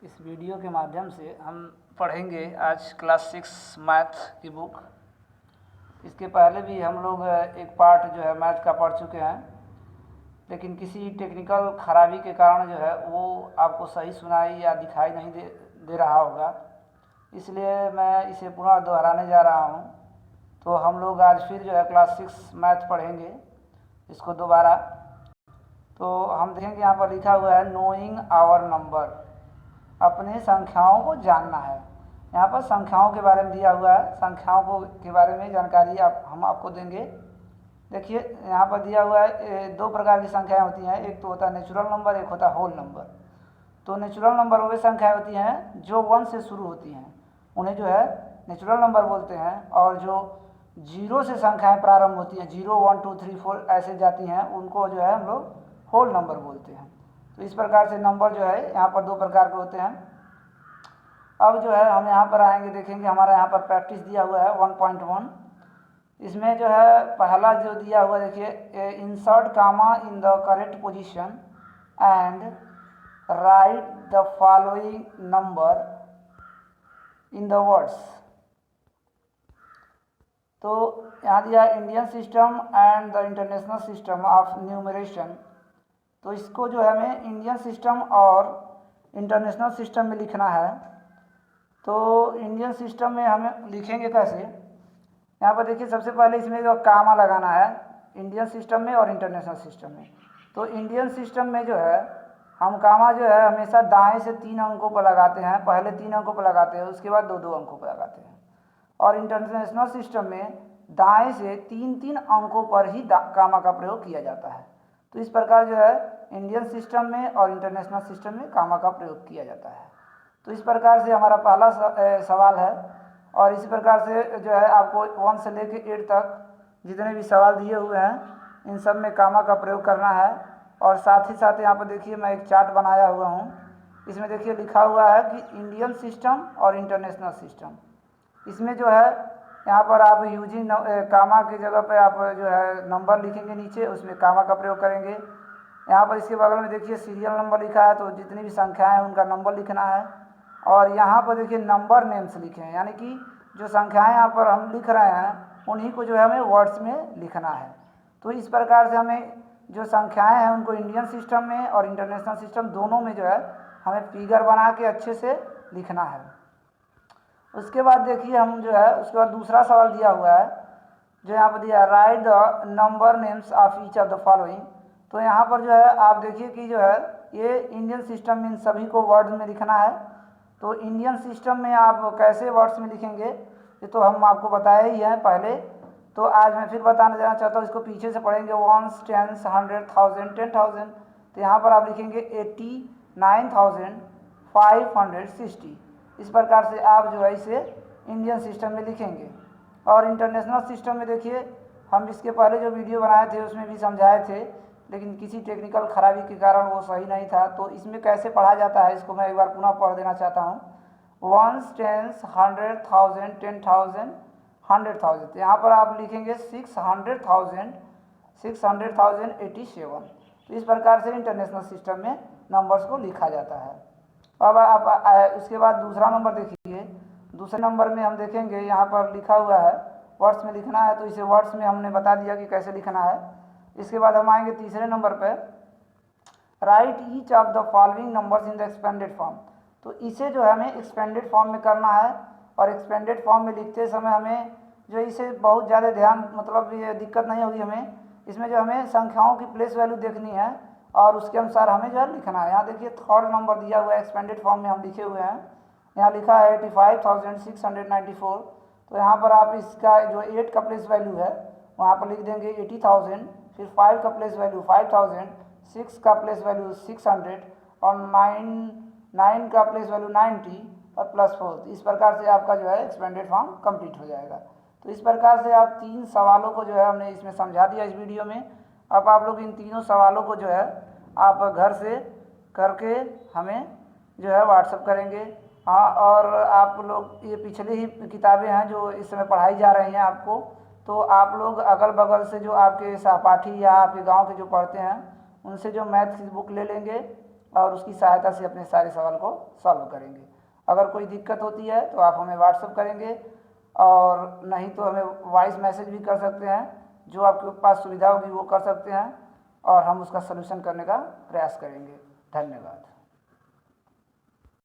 इस वीडियो के माध्यम से हम पढ़ेंगे आज क्लास 6 मैथ की बुक। इसके पहले भी हम लोग एक पार्ट जो है मैथ का पढ़ चुके हैं, लेकिन किसी टेक्निकल खराबी के कारण जो है वो आपको सही सुनाई या दिखाई नहीं दे रहा होगा, इसलिए मैं इसे पुनः दोहराने जा रहा हूँ। तो हम लोग आज फिर जो है क्लास 6 मैथ पढ़ेंगे इसको दोबारा। तो हम देखेंगे यहाँ पर लिखा हुआ है नोइंग आवर नंबर, अपने संख्याओं को जानना है। यहाँ पर संख्याओं के बारे में दिया हुआ है, संख्याओं को के बारे में जानकारी हम आपको देंगे। देखिए यहाँ पर दिया हुआ है दो प्रकार की संख्याएं होती हैं, एक तो होता है नेचुरल नंबर, एक होता है होल नंबर। तो नेचुरल नंबर वे संख्याएं होती हैं जो 1 से शुरू होती हैं, उन्हें जो है नेचुरल नंबर बोलते हैं। और जो 0 से संख्याएं प्रारंभ होती हैं, 0 1 2 3 4 ऐसे जाती हैं, उनको जो है हम लोग होल नंबर बोलते हैं। तो इस प्रकार से नंबर जो है यहाँ पर दो प्रकार के होते हैं। अब जो है हम यहाँ पर आएंगे, देखेंगे हमारा यहाँ पर प्रैक्टिस दिया हुआ है 1.1। इसमें जो है पहला जो दिया हुआ देखिए, insert comma in the correct position and write the following number in the words. तो यहाँ दिया Indian system and the international system of numeration. तो इसको जो है हमें इंडियन सिस्टम और इंटरनेशनल सिस्टम में लिखना है। तो इंडियन सिस्टम में हमें लिखेंगे कैसे, यहाँ पर देखिए सबसे पहले इसमें जो कामा लगाना है इंडियन सिस्टम में और इंटरनेशनल सिस्टम में। तो इंडियन सिस्टम में जो है हम कामा जो है हमेशा दाएं से 3 अंकों पर लगाते हैं, पहले 3 अंकों पर लगाते हैं, उसके बाद 2-2 अंकों पर लगाते हैं। और इंटरनेशनल सिस्टम में दाएं से 3-3 अंकों पर ही कामा का प्रयोग किया जाता है। तो इस प्रकार जो है इंडियन सिस्टम में और इंटरनेशनल सिस्टम में कामा का प्रयोग किया जाता है। तो इस प्रकार से हमारा पहला सवाल है। और इसी प्रकार से जो है आपको 1 से लेकर 8 तक जितने भी सवाल दिए हुए हैं इन सब में कामा का प्रयोग करना है। और साथ ही साथ यहाँ पर देखिए मैं एक चार्ट बनाया हुआ हूँ, इसमें देखिए लिखा हुआ है कि इंडियन सिस्टम और इंटरनेशनल सिस्टम। इसमें जो है यहाँ पर आप यूजिंग कामा की जगह पे आप जो है नंबर लिखेंगे नीचे, उसमें कामा का प्रयोग करेंगे। यहाँ पर इसके बगल में देखिए सीरियल नंबर लिखा है, तो जितनी भी संख्याएं हैं उनका नंबर लिखना है। और यहाँ पर देखिए नंबर नेम्स लिखे हैं, यानी कि जो संख्याएं यहाँ पर हम लिख रहे हैं उन्हीं को जो है हमें वर्ड्स में लिखना है। तो इस प्रकार से हमें जो संख्याएं हैं उनको इंडियन सिस्टम में और इंटरनेशनल सिस्टम दोनों में जो है हमें फिगर बना के अच्छे से लिखना है। उसके बाद देखिए हम जो है उसके बाद दूसरा सवाल दिया हुआ है जो यहाँ पर दिया, right the number names of each of the following. तो यहाँ पर जो है आप देखिए कि जो है ये इंडियन सिस्टम में इन सभी को वर्ड में लिखना है। तो इंडियन सिस्टम में आप कैसे वर्ड्स में लिखेंगे ये तो हम आपको बताया ही है पहले। तो आज मैं फिर बताने जाना चाहता हूँ, इसको पीछे से पढ़ेंगे 1 10 100 1000 10,000। तो यहाँ पर आप लिखेंगे 89,560। इस प्रकार से आप जो है इसे इंडियन सिस्टम में लिखेंगे। और इंटरनेशनल सिस्टम में देखिए हम इसके पहले जो वीडियो बनाए थे उसमें भी समझाए थे, लेकिन किसी टेक्निकल खराबी के कारण वो सही नहीं था। तो इसमें कैसे पढ़ा जाता है इसको मैं एक बार पुनः पढ़ देना चाहता हूँ। 1 10 100 1000 10,000 100,000। तो यहाँ पर आप लिखेंगे 600,087। तो इस प्रकार से इंटरनेशनल सिस्टम में नंबर्स को लिखा जाता है। अब आप उसके बाद दूसरा नंबर देखिए, दूसरे नंबर में हम देखेंगे यहाँ पर लिखा हुआ है वर्ड्स में लिखना है। तो इसे वर्ड्स में हमने बता दिया कि कैसे लिखना है। इसके बाद हम आएंगे तीसरे नंबर पे, right each of the following numbers in the expanded form. तो इसे जो है हमें एक्सपेंडेड फॉर्म में करना है। और एक्सपेंडेड फॉर्म में लिखते समय हमें जो इसे बहुत ज़्यादा ध्यान मतलब ये दिक्कत नहीं होगी हमें, इसमें जो हमें संख्याओं की प्लेस वैल्यू देखनी है और उसके अनुसार हमें जो है लिखना है। यहाँ देखिए थर्ड नंबर दिया हुआ है एक्सपेंडेड फॉर्म में हम लिखे हुए हैं, यहाँ लिखा है 85,694। तो यहाँ पर आप इसका जो 8 का प्लेस वैल्यू है वहाँ पर लिख देंगे 80,000, फिर 5 का प्लेस वैल्यू 5,000, 6 का प्लेस वैल्यू 600 और 9 का प्लेस वैल्यू 90 और +4। इस प्रकार से आपका जो है एक्सपेंडेड फॉर्म कंप्लीट हो जाएगा। तो इस प्रकार से आप 3 सवालों को जो है हमने इसमें समझा दिया इस वीडियो में। अब आप लोग इन तीनों सवालों को जो है आप घर से करके हमें जो है व्हाट्सएप करेंगे। हाँ, और आप लोग ये पिछले ही किताबें हैं जो इस समय पढ़ाई जा रही हैं आपको, तो आप लोग अगल बगल से जो आपके सहपाठी या आपके गांव के जो पढ़ते हैं उनसे जो मैथ की बुक ले लेंगे और उसकी सहायता से अपने सारे सवाल को सॉल्व करेंगे। अगर कोई दिक्कत होती है तो आप हमें व्हाट्सअप करेंगे, और नहीं तो हमें वॉइस मैसेज भी कर सकते हैं। जो आपके पास सुविधा होगी वो कर सकते हैं, और हम उसका सलूशन करने का प्रयास करेंगे। धन्यवाद।